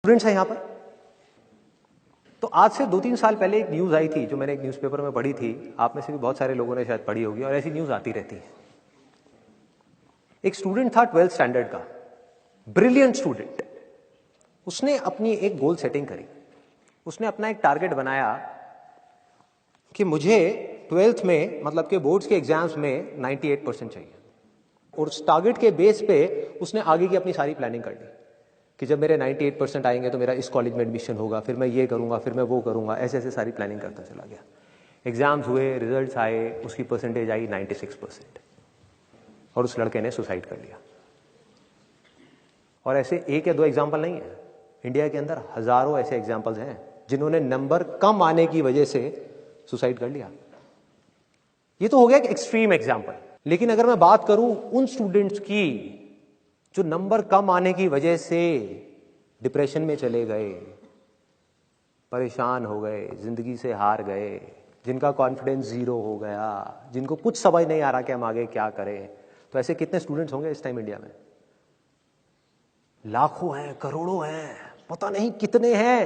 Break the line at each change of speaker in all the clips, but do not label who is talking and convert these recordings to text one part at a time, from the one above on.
Students हैं यहां पर। तो आज से 2-3 साल पहले एक न्यूज आई थी जो मैंने एक न्यूज़पेपर में पढ़ी थी, आप में से भी बहुत सारे लोगों ने शायद पढ़ी होगी और ऐसी न्यूज आती रहती है। एक स्टूडेंट था 12th स्टैंडर्ड का, ब्रिलियंट स्टूडेंट। उसने अपनी एक गोल सेटिंग करी, उसने अपना एक टारगेट बनाया कि मुझे 12th में मतलब के बोर्ड्स के एग्जाम्स में 98% चाहिए, और उस टारगेट के बेस पे उसने आगे की अपनी सारी प्लानिंग कर ली कि जब मेरे 98% आएंगे तो मेरा इस कॉलेज में एडमिशन होगा, फिर मैं ये करूंगा, फिर मैं वो करूंगा, ऐसे ऐसे सारी प्लानिंग करता चला गया। एग्जाम्स हुए, रिजल्ट्स आए, उसकी परसेंटेज आई 96% और उस लड़के ने सुसाइड कर लिया। और ऐसे एक या दो एग्जाम्पल नहीं है, इंडिया के अंदर हजारों ऐसे एग्जाम्पल्स हैं जिन्होंने नंबर कम आने की वजह से सुसाइड कर लिया। ये तो हो गया एक एक्सट्रीम एग्जाम्पल, लेकिन अगर मैं बात करूं उन स्टूडेंट्स की जो नंबर कम आने की वजह से डिप्रेशन में चले गए, परेशान हो गए, जिंदगी से हार गए, जिनका कॉन्फिडेंस जीरो हो गया, जिनको कुछ समझ नहीं आ रहा कि हम आगे क्या करें, तो ऐसे कितने स्टूडेंट्स होंगे इस टाइम इंडिया में? लाखों हैं, करोड़ों हैं, पता नहीं कितने हैं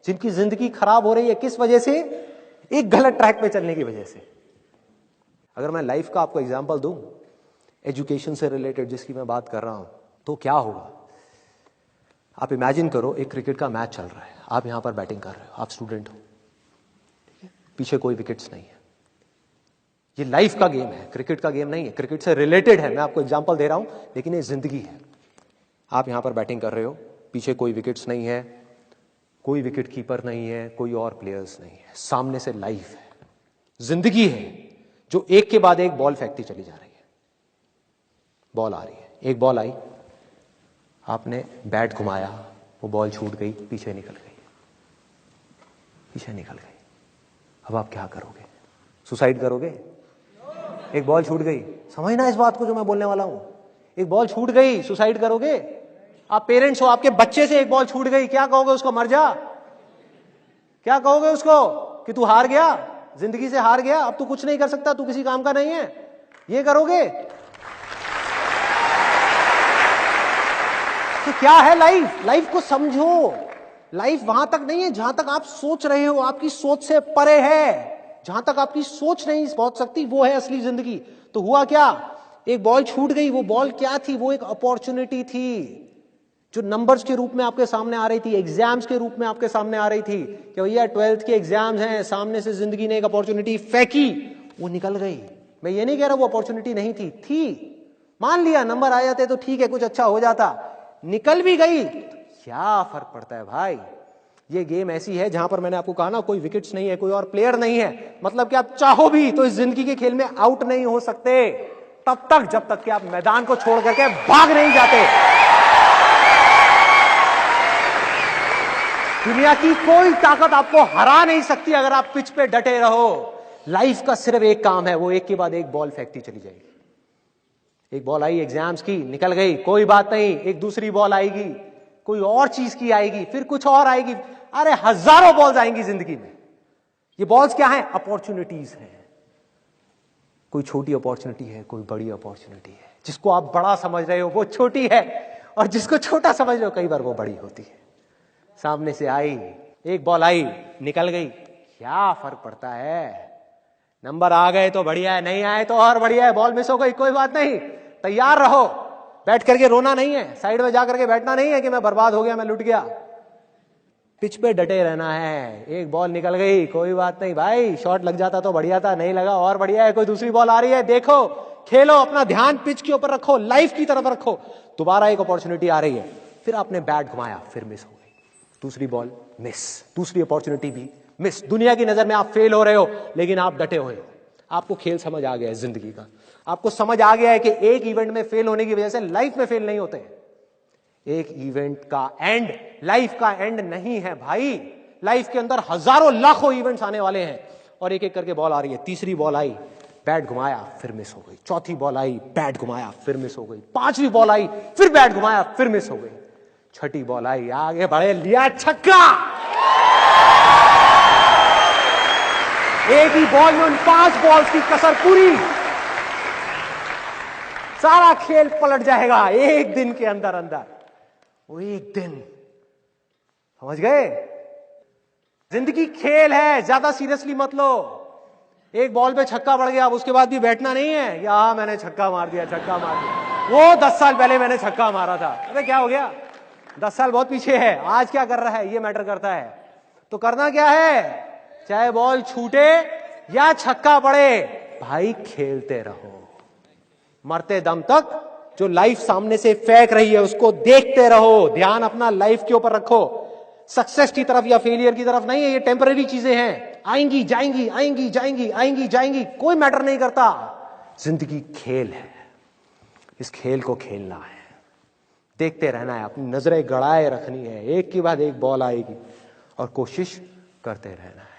जिनकी जिंदगी खराब हो रही है। किस वजह से? एक गलत ट्रैक पे चलने की वजह से। अगर मैं लाइफ का आपको एग्जांपल दूं, एजुकेशन से रिलेटेड जिसकी मैं बात कर रहा हूं, तो क्या होगा? आप इमेजिन करो एक क्रिकेट का मैच चल रहा है, आप यहां पर बैटिंग कर रहे हो, आप स्टूडेंट हो, ठीक है? पीछे कोई विकेट्स नहीं है। ये लाइफ का गेम है, क्रिकेट का गेम नहीं है, क्रिकेट से रिलेटेड है, मैं आपको एग्जांपल दे रहा हूं, लेकिन ये जिंदगी है। आप यहां पर बैटिंग कर रहे हो, पीछे कोई विकेट्स नहीं है, कोई विकेट कीपर नहीं है, कोई और प्लेयर्स नहीं है, सामने से लाइफ है, जिंदगी है, जो एक के बाद एक बॉल फेंकती चली जा रही है। बॉल आ रही है, एक बॉल आई, आपने बैट घुमाया, वो बॉल छूट गई, पीछे निकल गई, पीछे निकल गई। अब आप क्या करोगे? सुसाइड करोगे? एक बॉल छूट गई, समझना इस बात को जो मैं बोलने वाला हूं। एक बॉल छूट गई, सुसाइड करोगे? आप पेरेंट्स हो, आपके बच्चे से एक बॉल छूट गई, क्या कहोगे उसको? मर जा? क्या कहोगे उसको कि तू हार गया, जिंदगी से हार गया, अब तू कुछ नहीं कर सकता, तू किसी काम का नहीं है? ये करोगे? तो क्या है लाइफ? लाइफ को समझो। लाइफ वहां तक नहीं है जहां तक आप सोच रहे हो, आपकी सोच से परे है। जहां तक आपकी सोच नहीं पहुंच सकती, वो है असली जिंदगी। तो हुआ क्या? एक बॉल छूट गई। वो बॉल क्या थी? वो एक अपॉर्चुनिटी थी जो नंबर्स के रूप में आपके सामने आ रही थी, एग्जाम्स के रूप में आपके सामने आ रही थी कि भैया 12th के एग्जाम्स हैं, सामने से जिंदगी ने एक अपॉर्चुनिटी फेंकी, वो निकल गई। मैं ये नहीं कह रहा वो अपॉर्चुनिटी नहीं थी, मान लिया नंबर आ जाते तो ठीक है, कुछ अच्छा हो जाता, निकल भी गई, क्या फर्क पड़ता है भाई? ये गेम ऐसी है जहां पर मैंने आपको कहा ना, कोई विकेट्स नहीं है, कोई और प्लेयर नहीं है, मतलब कि आप चाहो भी तो इस जिंदगी के खेल में आउट नहीं हो सकते तब तक जब तक कि आप मैदान को छोड़ करके भाग नहीं जाते। दुनिया की कोई ताकत आपको हरा नहीं सकती अगर आप पिच पे डटे रहो। लाइफ का सिर्फ एक काम है, वो एक के बाद एक बॉल फेंकती चली जाएगी। एक बॉल आई एग्जाम्स की, निकल गई, कोई बात नहीं, एक दूसरी बॉल आएगी, कोई और चीज की आएगी, फिर कुछ और आएगी। अरे हजारों बॉल्स आएंगी जिंदगी में। ये बॉल्स क्या हैं? अपॉर्चुनिटीज हैं। कोई छोटी अपॉर्चुनिटी है, कोई बड़ी अपॉर्चुनिटी है। जिसको आप बड़ा समझ रहे हो वो छोटी है, और जिसको छोटा समझ रहे हो कई बार वो बड़ी होती है। सामने से आई, एक बॉल आई, निकल गई, क्या फर्क पड़ता है? नंबर आ गए तो बढ़िया है, नहीं आए तो और बढ़िया है, बॉल मिस हो गई, कोई बात नहीं, तैयार रहो। बैठ करके रोना नहीं है, साइड में जाकर के बैठना नहीं है कि मैं बर्बाद हो गया, मैं लुट गया। पिच पे डटे रहना है। एक बॉल निकल गई, कोई बात नहीं भाई, शॉट लग जाता तो बढ़िया था, नहीं लगा और बढ़िया है, कोई दूसरी बॉल आ रही है, देखो, खेलो, अपना ध्यान पिच के ऊपर रखो, लाइफ की तरफ रखो। दोबारा एक अपॉर्चुनिटी आ रही है, फिर आपने बैट घुमाया, फिर मिस हो गई, दूसरी बॉल मिस, दूसरी अपॉर्चुनिटी भी मिस। दुनिया की नजर में आप फेल हो रहे हो, लेकिन आप डटे हुए हो। आपको खेल समझ आ गया है जिंदगी का, आपको समझ आ गया है कि एक इवेंट में फेल होने की वजह से लाइफ में फेल नहीं होते। एक इवेंट का एंड लाइफ का एंड नहीं है भाई। लाइफ के अंदर हजारों लाखों इवेंट्स आने वाले हैं, और एक एक करके बॉल आ रही है। तीसरी बॉल आई, बैट घुमाया, फिर मिस हो गई। चौथी बॉल आई, बैट घुमाया, फिर मिस हो गई। पांचवी बॉल आई, फिर बैट घुमाया, फिर मिस हो गई। छठी बॉल आई, आगे बढ़े, लिया छक्का। एक ही बॉल में उन 5 बॉल्स की कसर पूरी, सारा खेल पलट जाएगा एक दिन के अंदर अंदर। वो एक दिन समझ गए? जिंदगी खेल है, ज्यादा सीरियसली मत लो। एक बॉल पे छक्का पड़ गया, अब उसके बाद भी बैठना नहीं है या मैंने छक्का मार दिया, छक्का मार दिया, वो 10 साल पहले मैंने छक्का मारा था। अबे क्या हो गया, 10 साल बहुत पीछे है, आज क्या कर रहा है ये मैटर करता है। तो करना क्या है, चाहे बॉल छूटे या छक्का पड़े, भाई खेलते रहो मरते दम तक। जो लाइफ सामने से फेंक रही है उसको देखते रहो, ध्यान अपना लाइफ के ऊपर रखो। सक्सेस की तरफ या फेलियर की तरफ नहीं है, ये टेम्पररी चीजें हैं, आएंगी जाएंगी, आएंगी जाएंगी, आएंगी जाएंगी, कोई मैटर नहीं करता। जिंदगी खेल है, इस खेल को खेलना है, देखते रहना है, अपनी नजरें गड़ाए रखनी है, एक के बाद एक बॉल आएगी और कोशिश करते रहना है।